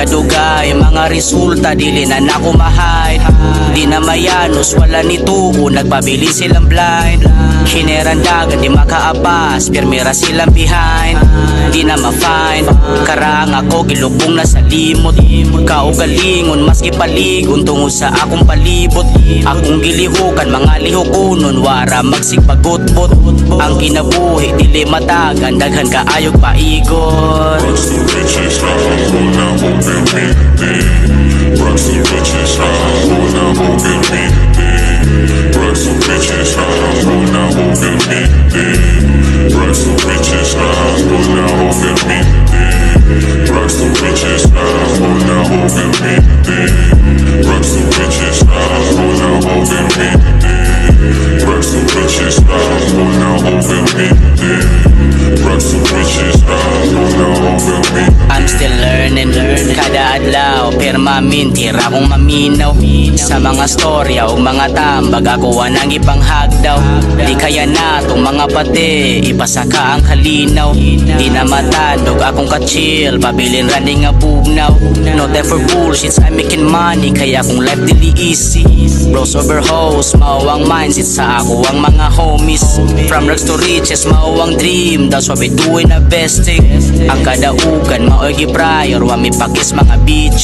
kadugay, mga resulta dili na nakumahay. Di na mayanos, wala nituo, nagpabili silang blind. Hineran dagat, di makaapas, pirmira silang behind. Di na ma-find, karang ako gilubong na sa limot. Kaugalingon, maski paligon, tungo sa akong palibot. Akong gilihukan, mga lihukunon, wara magsigpagutbot. Ang kinabuhi, dili matagan, daghan kaayog paigon. Rocks the riches, roll now, open me, rocks the riches, roll now, open me, rocks the riches, roll now, open me, rocks the riches, roll now, open me, rocks the riches, roll now, open me, rocks the riches, roll now, open me, rocks the riches, roll now, open me, rocks the riches, roll now, open me. I'm still learning, kada adlaw, pirma tira kong maminaw. Sa mga storya o mga tambag, ako anang ipanghagdaw. Di kaya na tong mga pati, ipasaka ang kalinaw. Di na matandog akong ka-chill, pabilin running nga bugnaw. No time for bullshits, I'm making money, kaya kung life dili easy. Bros over hoes, mauwang mindset sa ako ang mga homies. From rags to riches, mauwang dream, that's what we doing na besting. Ang kadaugan, maoy gi prior, wa mi pakis mga bitches.